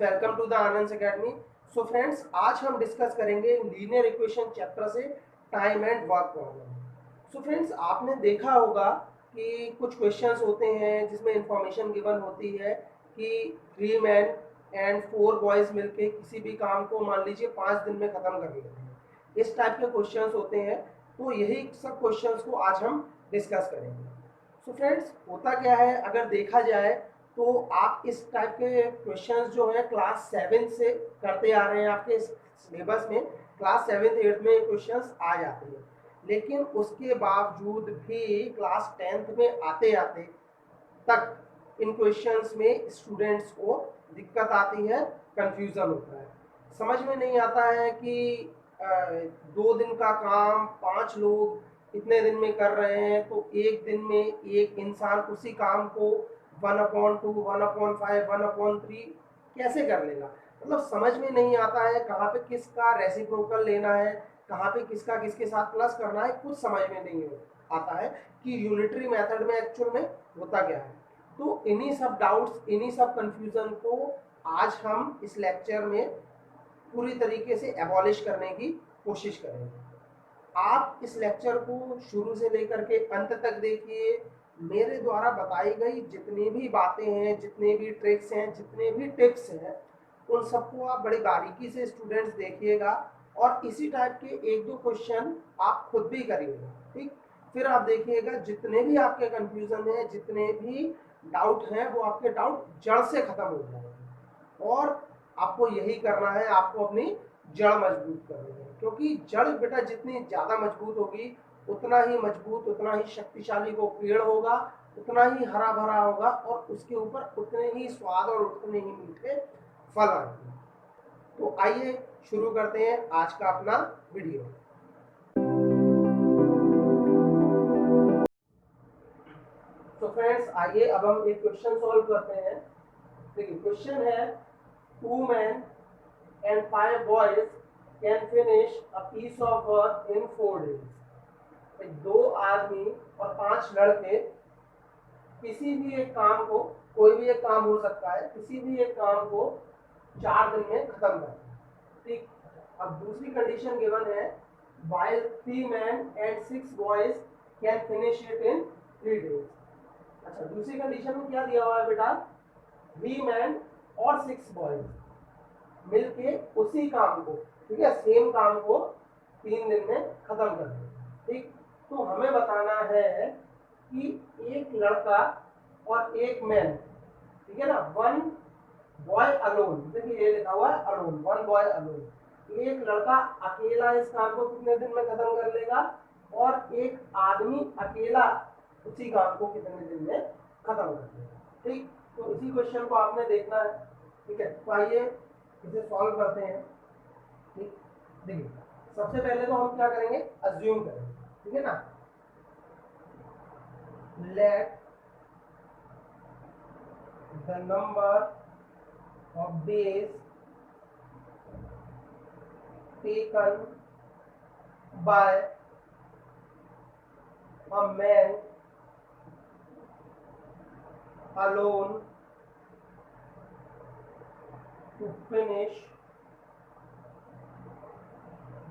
Welcome to the Anand academy. So friends, आज हम discuss करेंगे लीनियर इक्वेशन चैप्टर से time and work problem. So friends, आपने देखा होगा कि कुछ क्वेश्चंस होते हैं जिसमें इंफॉर्मेशन गिवन होती है कि 3 मैन एंड 4 बॉयज मिलके किसी भी काम को मान लीजिए 5 दिन में ख़त्म कर लेते हैं। इस टाइप के क्वेश्चंस होते हैं, तो यही सब क्वेश्चंस को आज हम डिस्कस करेंगे। सो फ्रेंड्स, होता क्या है, अगर देखा जाए तो आप इस टाइप के क्वेश्चंस जो है क्लास 7 से करते आ रहे हैं। आपके सिलेबस में क्लास 7th 8th में क्वेश्चंस आ जाते हैं, लेकिन उसके बावजूद भी क्लास 10th में आते आते तक इन क्वेश्चंस में स्टूडेंट्स को दिक्कत आती है, कंफ्यूजन होता है। समझ में नहीं आता है कि 2 दिन का काम 5 लोग इतने दिन में कर रहे हैं, तो एक दिन में एक इंसान उसी काम को 1/2, 1/5, 1/3 कैसे कर लेगा। मतलब समझ में नहीं आता है कहाँ पे किसका रेसिप्रोकल लेना है, कहाँ पे किसका किसके साथ प्लस करना है, कुछ समझ में नहीं आता है कि यूनिटरी मेथड में एक्चुअल में होता क्या है। तो इन्हीं सब डाउट्स, इन्हीं सब कंफ्यूजन को आज हम इस लेक्चर में पूरी तरीके से एबॉलिश करने की कोशिश करेंगे। आप इस लेक्चर को शुरू से लेकर के अंत तक देखिए। मेरे द्वारा बताई गई जितनी भी बातें हैं, जितने भी ट्रिक्स हैं, जितने भी टिप्स हैं, उन सबको आप बड़ी बारीकी से स्टूडेंट्स देखिएगा और इसी टाइप के 1-2 क्वेश्चन आप खुद भी करिएगा। ठीक, फिर आप देखिएगा जितने भी आपके कंफ्यूजन हैं, जितने भी डाउट हैं, वो आपके डाउट जड़ से खत्म हो जाएंगे। और आपको यही करना है, आपको अपनी जड़ मजबूत करनी है, क्योंकि जड़ बेटा जितनी ज़्यादा मजबूत होगी उतना ही मजबूत, उतना ही शक्तिशाली वो पेड़ होगा, उतना ही हरा भरा होगा और उसके ऊपर उतने ही स्वाद और उतने ही मीठे फल आएंगे। तो आइए शुरू करते हैं आज का अपना वीडियो। तो फ्रेंड्स, आइए अब हम एक क्वेश्चन सॉल्व करते हैं। देखिए, क्वेश्चन है 2 men and 5 boys can finish a piece of work in 4 days। 2 आदमी और 5 लड़के किसी भी एक काम को, कोई भी एक काम हो सकता है, किसी भी एक काम को 4 दिन में खत्म करते हैं। ठीक, अब दूसरी कंडीशन गिवन है while 3 men and 6 boys can finish it in 3 days। अच्छा, दूसरी कंडीशन में क्या दिया हुआ है बेटा, 3 men और 6 boys मिलके उसी काम को, ठीक है, सेम काम को 3 दिन में खत्म कर दें। ठीक, तो हमें बताना है कि एक लड़का और एक मैन, ठीक है ना, 1 बॉय अलोन, देखिए ये लिखा हुआ है अलोन, 1 बॉय अलोन। एक लड़का अकेला इस काम को कितने दिन में खत्म कर लेगा और एक आदमी अकेला उसी काम को कितने दिन में खत्म कर लेगा। ठीक, तो इसी क्वेश्चन को आपने देखना है। ठीक है, तो आइए इसे सॉल्व करते हैं। ठीक, देखिए सबसे पहले तो हम क्या करेंगे, अज्यूम करेंगे, ठीक है ना। Let the number of days taken by a man alone to finish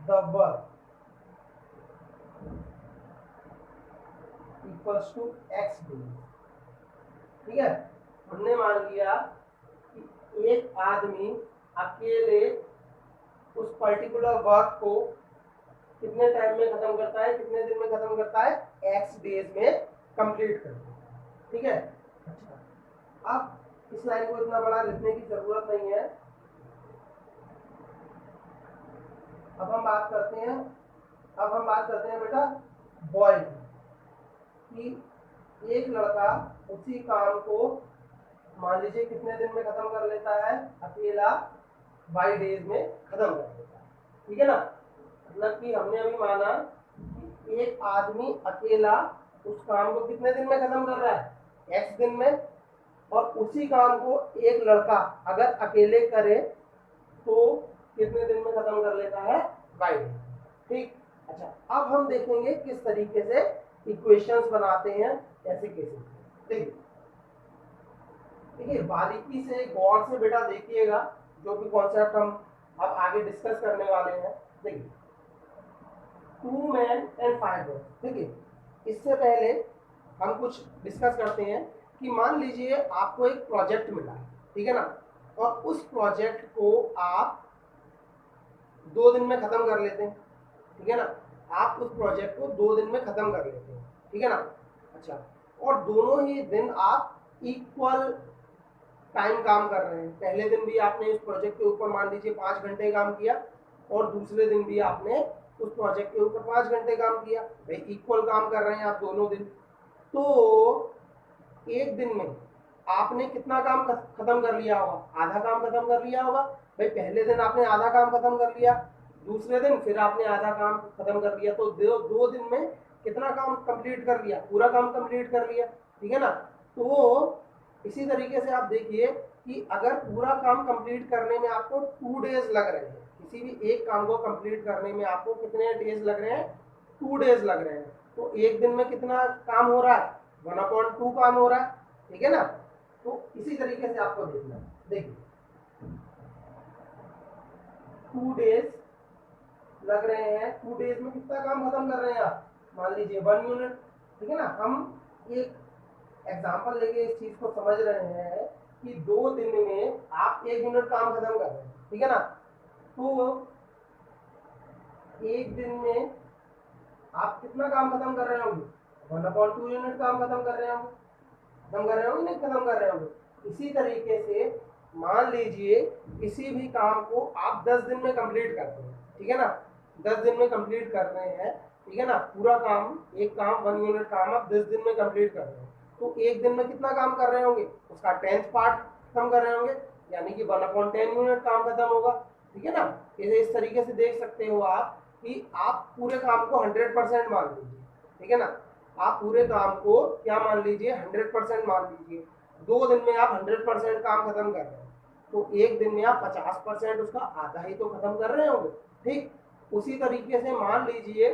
the work equals to x days। ठीक है, हमने मान लिया कि एक आदमी अकेले उस पर्टिकुलर वर्क को कितने टाइम में खत्म करता है, कितने दिन में खत्म करता है, x डेज में कंप्लीट करता है। ठीक है, अच्छा, अब इस लाइन को इतना बड़ा लिखने की जरूरत नहीं है। अब हम बात करते हैं बेटा बॉय की, कि एक लड़का उसी काम को मान लीजिए कितने दिन में खत्म कर लेता है, अकेला 22 डेज में खत्म कर लेता है। ठीक है ना, मतलब कि हमने अभी माना कि एक आदमी अकेला उस काम को कितने दिन में खत्म कर रहा है, x दिन में, और उसी काम को एक लड़का अगर अकेले करे तो कितने दिन में खत्म कर लेता है, 22 दिन। ठीक, अच्छा, अब हम देखेंगे किस तरीके से इक्वेशंस बनाते हैं ऐसे केसेस। देखिए बारीकी से गौर से बेटा देखिएगा जो भी कॉन्सेप्ट हम अब आगे डिस्कस करने वाले हैं। देखिए 2 men and 5 boys। देखिए इससे पहले हम कुछ डिस्कस करते हैं कि मान लीजिए आपको एक प्रोजेक्ट मिला है, ठीक है ना, और उस प्रोजेक्ट को आप 2 दिन में खत्म कर लेते हैं, ठीक है ना, आप उस प्रोजेक्ट को 2 दिन में खत्म कर लेते हैं, ठीक है ना। अच्छा, और दोनों ही दिन आप इक्वल टाइम काम कर रहे हैं। पहले दिन भी आपने उस प्रोजेक्ट के ऊपर मान लीजिए 5 घंटे काम किया और दूसरे दिन भी आपने उस प्रोजेक्ट के ऊपर 5 घंटे काम किया, भाई इक्वल काम कर रहे हैं आप दोनों दिन। तो एक दिन में आपने कितना काम खत्म कर लिया होगा? आधा काम खत्म कर लिया होगा। भाई पहले दिन आपने आधा काम खत्म कर लिया, दूसरे दिन फिर आपने आधा काम खत्म कर लिया, तो 2 दिन में कितना काम कंप्लीट कर लिया? पूरा काम कंप्लीट कर लिया, ठीक है ना। तो इसी तरीके से आप देखिए कि अगर पूरा काम कंप्लीट करने में आपको 2 डेज लग रहे हैं, किसी भी एक काम को कंप्लीट करने में आपको कितने डेज लग रहे हैं? 2 डेज लग रहे हैं। तो एक दिन में कितना काम हो रहा है? 1/2 काम हो रहा है, ठीक है ना। तो इसी तरीके से आपको देखना है। देखिए 2 डेज लग रहे हैं, 2 डेज में कितना काम खत्म कर रहे हैं आप? मान लीजिए 1 यूनिट, ठीक है ना। हम एक एग्जाम्पल लेके इस चीज को समझ रहे हैं कि 2 दिन में आप 1 यूनिट काम खत्म कर रहे हैं, ठीक है ना। तो एक दिन में आप कितना काम खत्म कर रहे होंगे? 1/2 यूनिट काम खत्म कर रहे होंगे, खत्म कर रहे होंगे, नहीं खत्म कर रहे होंगे। इसी तरीके से मान लीजिए किसी भी काम को आप 10 दिन में कंप्लीट करते हैं, ठीक है ना, 10 दिन में कंप्लीट कर रहे हैं, ठीक है ना, पूरा काम, एक काम 1 यूनिट काम आप 10 दिन में कंप्लीट कर रहे हैं। तो एक दिन में कितना काम कर रहे होंगे? उसका 10th पार्ट खत्म कर रहे होंगे, यानी कि 1/10 यूनिट काम खत्म होगा, ठीक है ना। इस तरीके से देख सकते हो आप कि आप पूरे काम को 100% मान लीजिए, ठीक है ना। आप पूरे काम को क्या मान लीजिए? 100% मान लीजिए। 2 दिन में आप 100% काम खत्म कर रहे हैं, तो एक दिन में आप 50% उसका आधा ही तो खत्म कर रहे होंगे, ठीक। उसी तरीके से मान लीजिए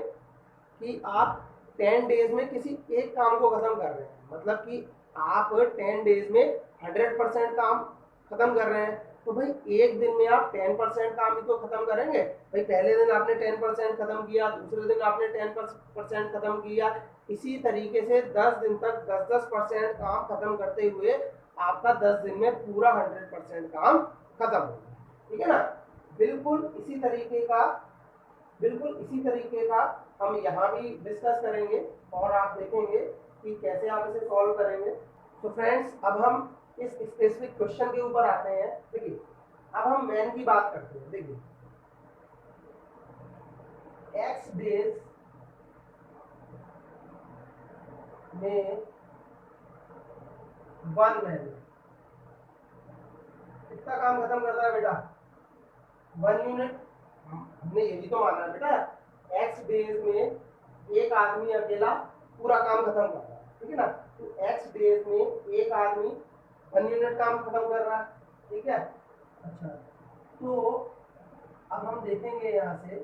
कि आप 10 डेज में किसी एक काम को खत्म कर रहे हैं, मतलब कि आप 10 डेज में 100% काम खत्म कर रहे हैं। तो भाई एक दिन में आप 10% काम ही तो खत्म करेंगे। भाई पहले दिन आपने 10% खत्म किया, दूसरे दिन आपने 10% खत्म किया, इसी तरीके से 10 दिन तक 10-10% काम खत्म करते हुए आपका 10 दिन में पूरा 100% काम खत्म हो गया, ठीक है ना। बिल्कुल इसी तरीके का बिल्कुल इसी तरीके का हम यहाँ भी डिस्कस करेंगे और आप देखेंगे कि कैसे आप इसे सॉल्व करेंगे। तो फ्रेंड्स अब हम इस स्पेसिफिक क्वेश्चन के ऊपर आते हैं। देखिए अब हम मैन की बात करते हैं। देखिए x डेज में 1 मैन कितना काम खत्म करता है बेटा? 1 यूनिट। हमने ये भी तो माना है बेटा, x डेज में एक आदमी अकेला पूरा काम खत्म कर रहा है, ठीक है ना। तो x डेज में एक आदमी 1 यूनिट काम खत्म कर रहा है, ठीक है। अच्छा, तो अब हम देखेंगे यहाँ से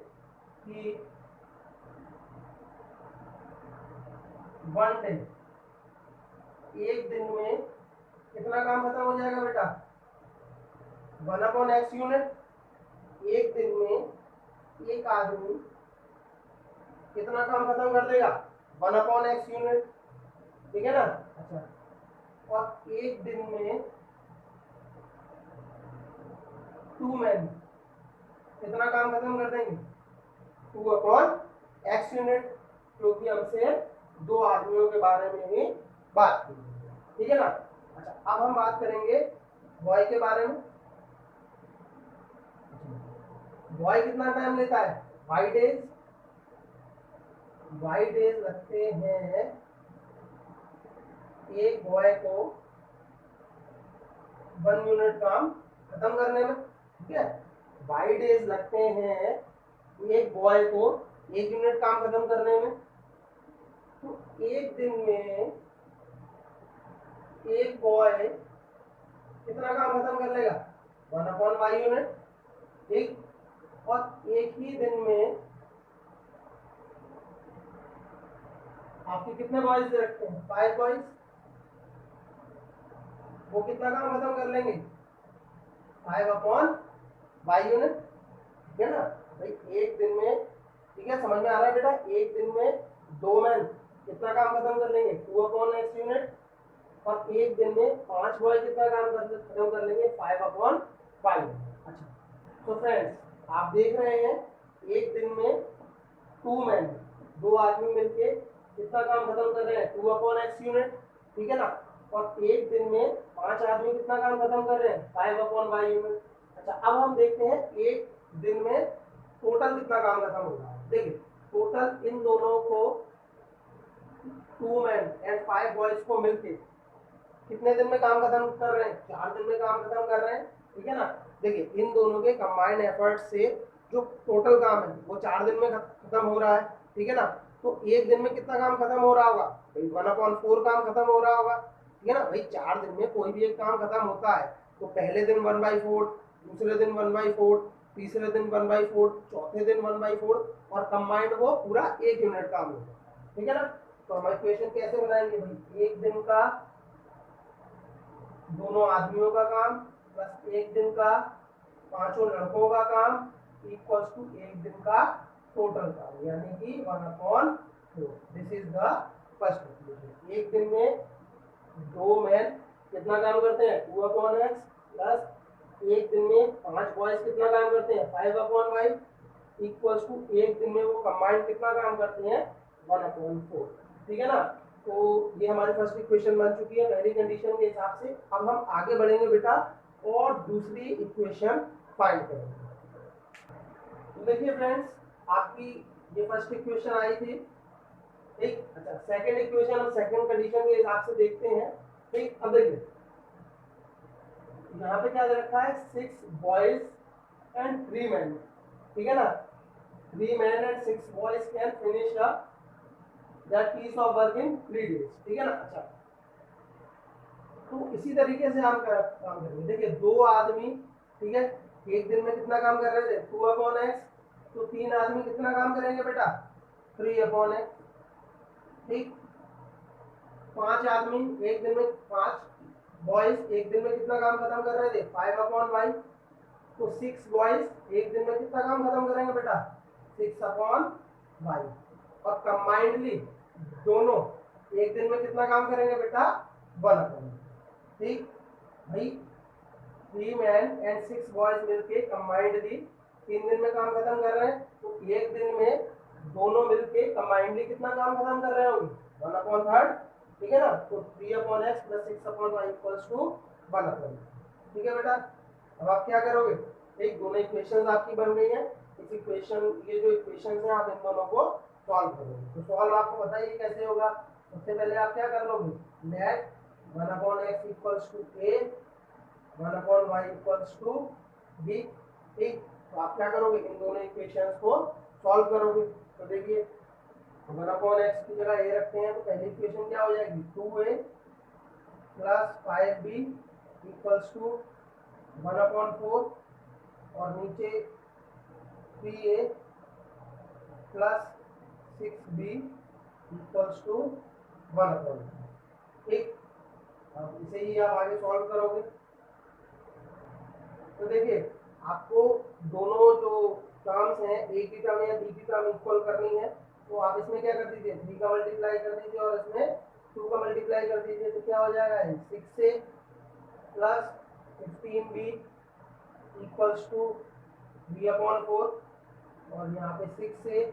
कि 1 डे, एक दिन में कितना काम खत्म हो जाएगा बेटा? 1/x unit. एक दिन में एक आदमी कितना काम खत्म कर देगा? 1/x यूनिट, ठीक है ना। अच्छा, और एक दिन में 2 मैन कितना काम खत्म कर देंगे? 2/x यूनिट, क्योंकि हमसे 2 आदमियों के बारे में ही बात की, ठीक है ना। अच्छा, अब हम बात करेंगे बॉय के बारे में। बॉय कितना टाइम लेता है? वाई डेज लगते हैं एक बॉय को 1 यूनिट काम खत्म करने में, ठीक है। वाई डेज लगते हैं एक बॉय को 1 यूनिट काम खत्म करने में। तो एक दिन में एक बॉय कितना काम खत्म कर लेगा? 1/y यूनिट, ठीक। और एक ही दिन में आपके कितने बॉयज रखते हैं? 5 बॉयज। वो कितना काम खत्म कर लेंगे? 5/y बाई यूनिट, ठीक है ना भाई। एक दिन में, ठीक है, समझ में आ रहा है बेटा, एक दिन में 2 मैन कितना काम खत्म कर लेंगे, 2/x यूनिट। और एक दिन में 5 बॉय कितना काम खत्म कर लेंगे, 5/5। अच्छा, तो फ्रेंड्स आप देख रहे हैं एक दिन में 2 मैन, 2 आदमी मिलके कितना काम खत्म कर रहे हैं, 2/x यूनिट, ठीक है ना। और एक दिन में 5 आदमी कितना काम खत्म कर रहे हैं, 5/y यूनिट। अच्छा, अब हम देखते हैं एक दिन में टोटल कितना काम खत्म हो रहा है। देखिए टोटल इन दोनों को, 2 मैन एंड 5 बॉयज को मिलके कितने दिन में काम खत्म कर रहे हैं, 4 दिन में काम खत्म कर रहे हैं, ठीक है ना। देखिए इन दोनों के कंबाइंड एफर्ट से जो टोटल काम है वो 4 दिन में खत्म हो रहा है, ठीक है ना। तो एक दिन में कितना काम खत्म हो रहा होगा भाई, 1/4 काम खत्म हो रहा होगा, ठीक है ना भाई। 4 दिन में कोई भी एक काम खत्म होता है तो पहले दिन 1/4, दूसरे दिन 1/4, तीसरे दिन 1/4, चौथे दिन 1/4, और कंबाइंड वो पूरा 1 यूनिट काम होगा, ठीक है ना। तो हम इक्वेशन कैसे बनाएंगे भाई, एक दिन का दोनों आदमियों का काम प्लस एक दिन का 5 लड़कों का काम इक्वल्स टू एक दिन का टोटल काम, यानी कि 1/4। This is the first equation. एक दिन में 2 मैन कितना काम करते हैं, 2/x, प्लस एक दिन में 5 बॉयज कितना काम करते हैं, 5/y, इक्वल्स टू एक दिन में वो कंबाइंड कितना काम करते हैं, 1/4, ठीक है ना। तो ये हमारी फर्स्ट इक्वेशन बन चुकी है पहली कंडीशन के हिसाब से। अब हम आगे बढ़ेंगे बेटा और दूसरी इक्वेशन फाइंड करेंगे। तो देखिए फ्रेंड्स, आपकी ये फर्स्ट इक्वेशन आई थी, ठीक। अच्छा, सेकंड इक्वेशन और सेकंड कंडीशन के हिसाब से देखते हैं, ठीक। अब देखिए यहाँ पे क्या दे रखा है, 6 बॉयज एंड 3 मैन, ठीक है ना। 3 man and 6 boys can finish that piece of work in 3 days, ठीक है ना। अच्छा, तो इसी तरीके से हम काम करेंगे। देखिए 2 आदमी, ठीक है, एक दिन में कितना काम कर रहे थे, 2/x, तो 3 आदमी कितना काम करेंगे बेटा, 3/x, ठीक। 5 आदमी एक दिन में, 5 बॉयज एक दिन में कितना काम खत्म कर रहे थे, 5/y, तो 6 बॉयज एक दिन में कितना काम खत्म करेंगे बेटा, 6/y। और कंबाइंडली दोनों एक दिन में कितना काम करेंगे बेटा, 1/, ठीक भाई। 3 मैन एंड 6 बॉयज मिलके कंबाइंडली 3 दिन में काम खत्म कर रहे हैं, तो एक दिन में दोनों मिलके कंबाइंडली कितना काम खत्म कर रहे होंगे, 1/3, ठीक है ना। तो 3/x plus 6/y equals to 1/, ठीक है बेटा। अब आप क्या करोगे, एक दोनों इक्वेशंस आपकी बन गई है, इस इक्वेशन, ये जो इक्वेशंस हैं आप इन दोनों को सॉल्व करोगे। तो सॉल्व आपको बताइए कैसे होगा। सबसे पहले आप क्या कर लोगे, let 1/x equals to a, 1/y equals to b, ठीक। तो आप क्या करोगे, इन दोनों इक्वेशंस को सॉल्व करोगे। तो देखिए 1/x की जगह a रखते हैं, तो पहली इक्वेशन क्या हो जाएगी, 2a plus 5b equals to 1/4, और नीचे 3a plus 6b equals to 1/4, ठीक। अब इसे ही आप आगे सॉल्व करोगे। तो देखिए आपको दोनों जो टर्म्स हैं, ए की टर्म या बी की टर्म इक्वल करनी है, तो आप इसमें क्या कर दीजिए, 3 का मल्टीप्लाई कर दीजिए और इसमें 2 का मल्टीप्लाई कर दीजिए, तो क्या हो जाएगा, 6a plus 15b equals to 3/4, और यहाँ पे 6a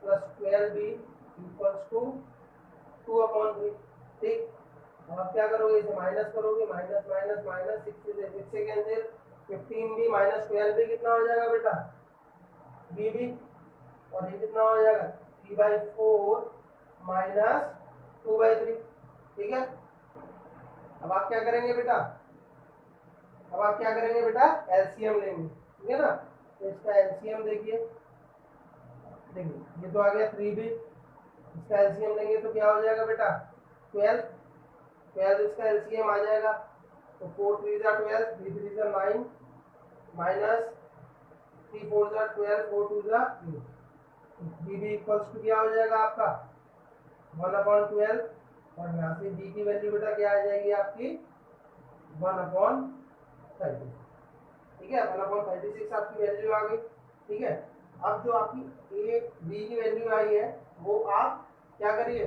plus 12b equals to 2/3, ठीक। अब आप क्या करोगे, इसे माइनस करोगे, माइनस माइनस माइनस, 6 से कैंसिल, 15b माइनस 12b कितना हो जाएगा बेटा, bb, और ये कितना हो जाएगा, 3/4 माइनस 2/3, ठीक है। अब आप क्या करेंगे बेटा, अब आप क्या करेंगे बेटा, एलसीएम लेंगे, ठीक है ना। तो इसका एलसीएम देखिए, ये तो आ गया 3b, इसका एलसीएम लेंगे तो क्या हो जाएगा बेटा, 12, 12 इसका एलसीएम आ जाएगा, तो 4 3 जा 12, 3 3 जा 9, माइनस 3 4 जा 12, 4 2 जा 3, बीबी इक्वल्स टू क्या हो जाएगा आपका, 1/12, और यहाँ से बी की वैल्यू बेटा क्या आ जाएगी आपकी, 1/30, ठीक है, 1/36 आपकी वैल्यू आ गई। ठीक है, अब जो आपकी ए बी की वैल्यू आई है वो आप क्या करिए,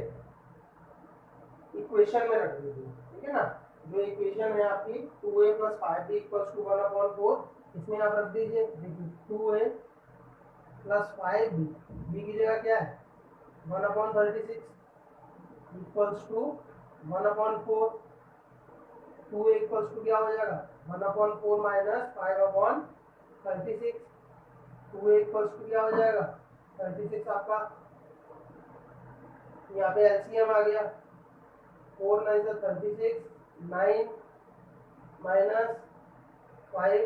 इक्वेशन में रख दीजिए। ठीक है ना, जो इक्वेशन है आपकी 2a + 5b = 1/4, इसमें आप रख दीजिए। देखिए 2a + 5b, b की जगह क्या है 1/36 = 1/4। 2a = क्या हो जाएगा 1/4 - 5/36। 2a = क्या हो जाएगा 36 आपका, यहाँ पे एलसीएम आ गया, 4 9 से 36, 9 माइनस 5,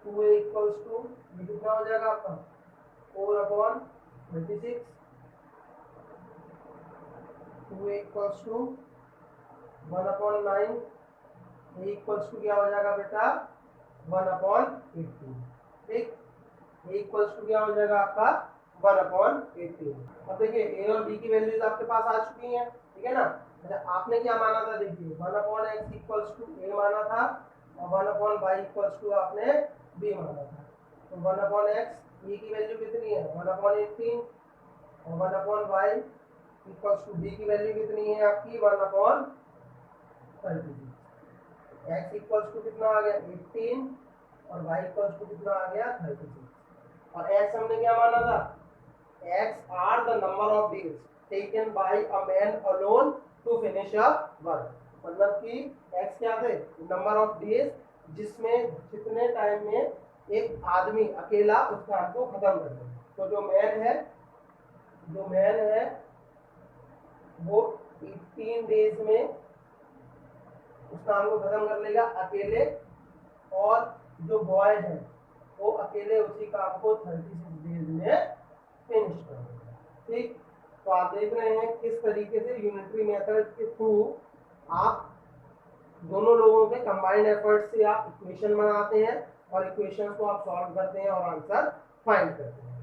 2a = ये कितना हो जाएगा आपका 4/36। 2a = 1/9, a = क्या हो जाएगा बेटा 1/18। ठीक, a = क्या हो जाएगा आपका 1/18। अब देखिए a और b की वैल्यूज आपके पास आ चुकी हैं। ठीक है ना, अच्छा आपने क्या माना था, देखिए 1/x = a माना था और 1/y = आपने b माना था। तो 1/x a की वैल्यू कितनी है 1/18 और 1/y = b की वैल्यू कितनी है आपकी 1/36। x = कितना आ गया 18 और y = कितना आ गया 36। और x हमने क्या माना था, x are the number of days taken by a man alone to finish a work। मतलब कि x क्या थे नंबर ऑफ डेज, जिसमें जितने टाइम में एक आदमी अकेला उस काम को खत्म कर दे। तो जो मैन है वो 18 डेज में उस काम को खत्म कर लेगा अकेले, और जो बॉय है वो अकेले उसी काम को 36 डेज में फिनिश कर देगा। ठीक, तो आप देख रहे हैं किस तरीके से यूनिटरी मेथड के थ्रू आप दोनों लोगों के कंबाइंड एफर्ट से आप इक्वेशन बनाते हैं और इक्वेशन को आप सॉल्व करते हैं और आंसर फाइंड करते हैं।